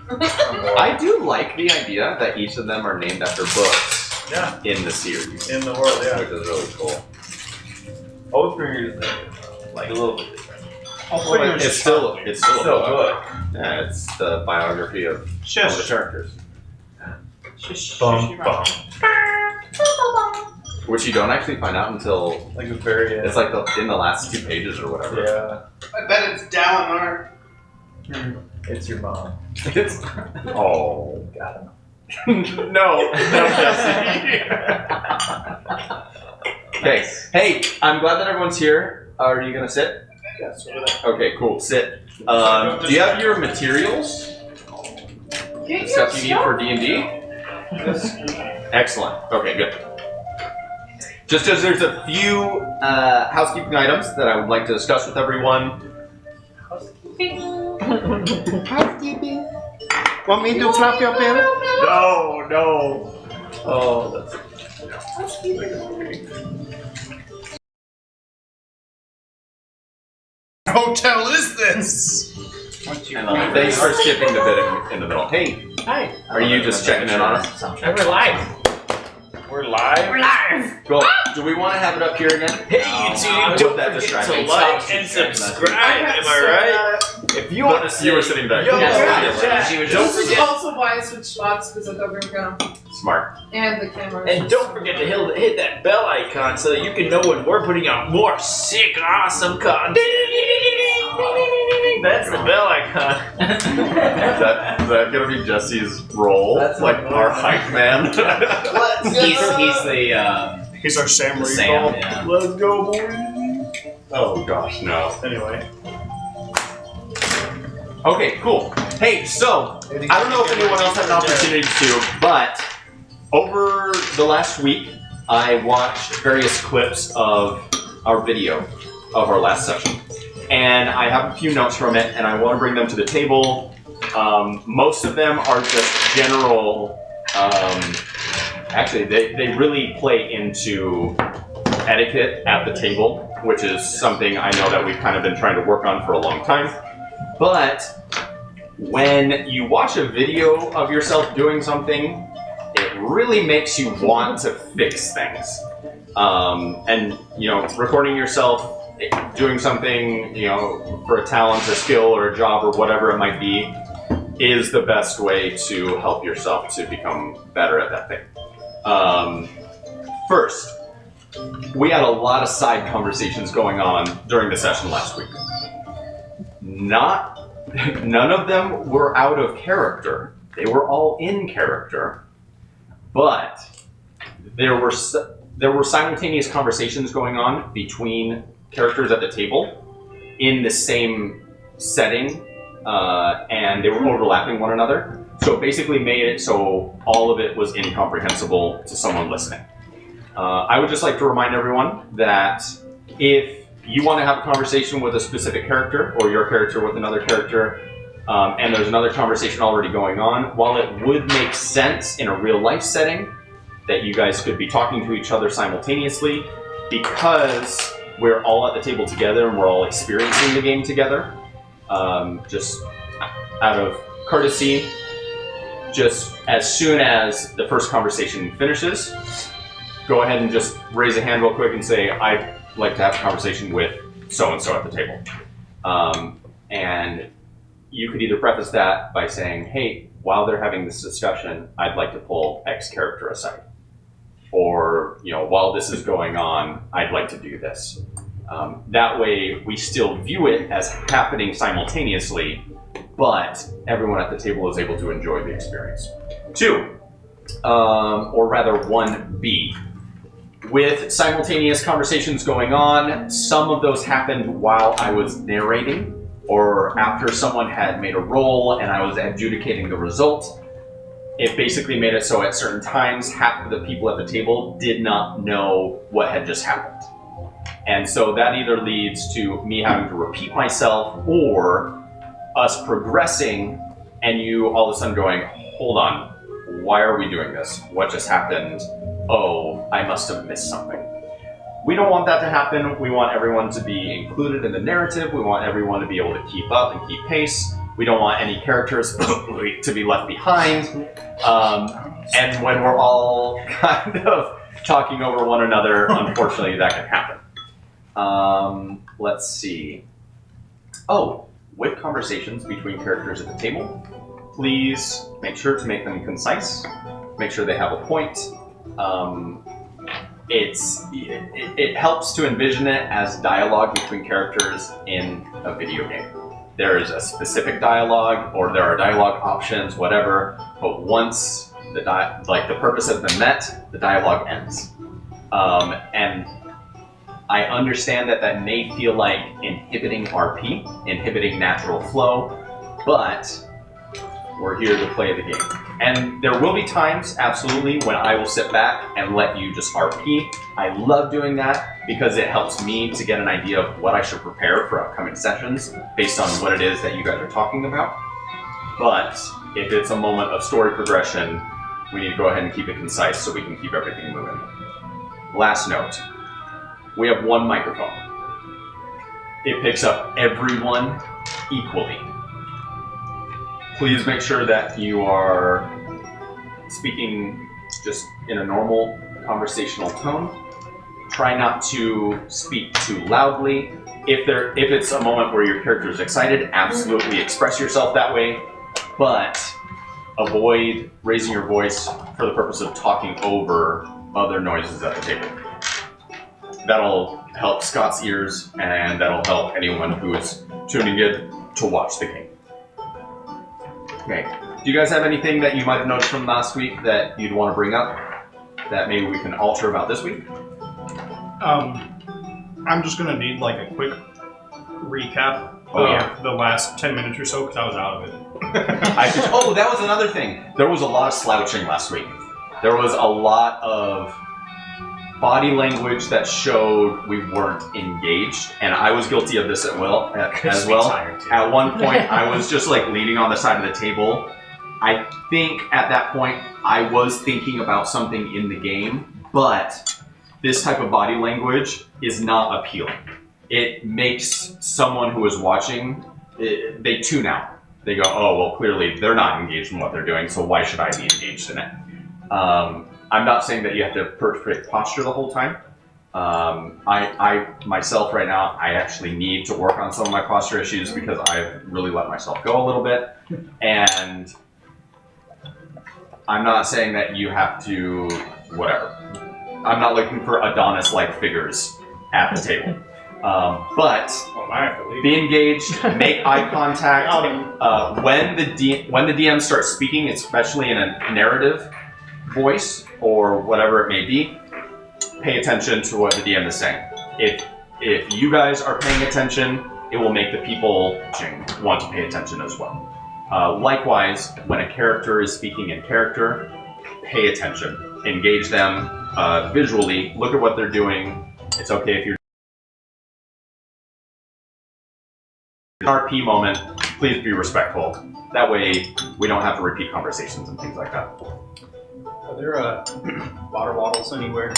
I do like the idea that each of them are named after books in the series. In the world, yeah. Which is really cool. Oathbringer is like a little bit different. It's still a book. Good. Yeah, it's the biography of one of the characters. Bum, bum. Which you don't actually find out until Like the very end. it's like in the last 2 pages or whatever. Yeah. I bet it's Dalinar. It's your mom. It's oh Got him. no, Jesse. Okay. Hey, I'm glad that everyone's here. Are you gonna sit? Yes. Okay, cool. Sit. Do you have your materials? The stuff you need for D&D? Excellent. Okay, good. Just as there's a few housekeeping items that I would like to discuss with everyone. Housekeeping. Want me to flap your bill? No. Oh, that's. Hotel is this? Thanks for skipping the bit in the middle. Hey, Hi. are you just checking in on us? We're live. We're live? We're live. Cool. Do we want to have it up here again? Hey, YouTube. Would Don't that forget distract to me? like and subscribe. Am I right? If you want to see. You were sitting back. Yo, Yeah, chat. Don't This is forget. also why I switched spots because I thought we were gonna. Smart. And the camera. And don't forget to hit that bell icon so that you can know when we're putting out more sick, awesome content. That's the bell icon. Is that gonna be Jesse's role? That's like not our good. hype man? He's the He's our Sam Riegel. Sam. Yeah. Let's go, boys. Oh gosh, no. Anyway. Okay, cool. Hey, so I don't know if anyone else had an opportunity to, but over the last week, I watched various clips of our video of our last session. And I have a few notes from it, and I want to bring them to the table. Most of them are just general. Actually, they really play into etiquette at the table, which is something I know that we've kind of been trying to work on for a long time. But when you watch a video of yourself doing something, it really makes you want to fix things. And, you know, recording yourself doing something, you know, for a talent, a skill, or a job, or whatever it might be, is the best way to help yourself to become better at that thing. First, we had a lot of side conversations going on during the session last week. None of them were out of character. They were all in character, but there were simultaneous conversations going on between characters at the table in the same setting, and they were overlapping one another. So it basically made it so all of it was incomprehensible to someone listening. I would just like to remind everyone that if you want to have a conversation with a specific character, or your character with another character, and there's another conversation already going on, while it would make sense in a real life setting that you guys could be talking to each other simultaneously, because we're all at the table together and we're all experiencing the game together, just out of courtesy, just as soon as the first conversation finishes, go ahead and just raise a hand real quick and say, I'd like to have a conversation with so-and-so at the table. And you could either preface that by saying, hey, while they're having this discussion, I'd like to pull X character aside. Or, you know, while this is going on, I'd like to do this. That way, we still view it as happening simultaneously, but everyone at the table is able to enjoy the experience. 2, or rather 1B. With simultaneous conversations going on, some of those happened while I was narrating, or after someone had made a roll and I was adjudicating the result. It basically made it so at certain times, half of the people at the table did not know what had just happened. And so that either leads to me having to repeat myself, or us progressing and you all of a sudden going, hold on, why are we doing this? What just happened? Oh, I must have missed something. We don't want that to happen. We want everyone to be included in the narrative. We want everyone to be able to keep up and keep pace. We don't want any characters to be left behind. And when we're all kind of talking over one another, unfortunately, that can happen. Let's see. Oh, with conversations between characters at the table, please make sure to make them concise. Make sure they have a point. It helps to envision it as dialogue between characters in a video game. There is a specific dialogue, or there are dialogue options, whatever. But once the purpose has been met, the dialogue ends. And I understand that may feel like inhibiting RP, inhibiting natural flow, but we're here to play the game. And there will be times, absolutely, when I will sit back and let you just RP. I love doing that because it helps me to get an idea of what I should prepare for upcoming sessions based on what it is that you guys are talking about. But if it's a moment of story progression, we need to go ahead and keep it concise so we can keep everything moving. Last note. We have one microphone. It picks up everyone equally. Please make sure that you are speaking just in a normal conversational tone. Try not to speak too loudly. If it's a moment where your character is excited, absolutely express yourself that way, but avoid raising your voice for the purpose of talking over other noises at the table. That'll help Scott's ears, and that'll help anyone who is tuning in to watch the game. Okay. Do you guys have anything that you might have noticed from last week that you'd want to bring up that maybe we can alter about this week? I'm just gonna need like a quick recap of the last 10 minutes or so because I was out of it. Oh, that was another thing. There was a lot of slouching last week. There was a lot of body language that showed we weren't engaged, and I was guilty of this as well. At one point, I was just like leaning on the side of the table. I think at that point, I was thinking about something in the game, but this type of body language is not appealing. It makes someone who is watching, they tune out. They go, oh, well, clearly they're not engaged in what they're doing, so why should I be engaged in it? I'm not saying that you have to perfect posture the whole time. I myself right now, I actually need to work on some of my posture issues because I've really let myself go a little bit. And I'm not saying that you have to, whatever. I'm not looking for Adonis-like figures at the table. But be engaged, make eye contact. When the DM starts speaking, especially in a narrative voice or whatever it may be, pay attention to what the DM is saying. If you guys are paying attention, it will make the people want to pay attention as well. Likewise, when a character is speaking in character, pay attention. Engage them visually. Look at what they're doing. It's okay if you're RP moment, please be respectful. That way, we don't have to repeat conversations and things like that. Are there water bottles anywhere?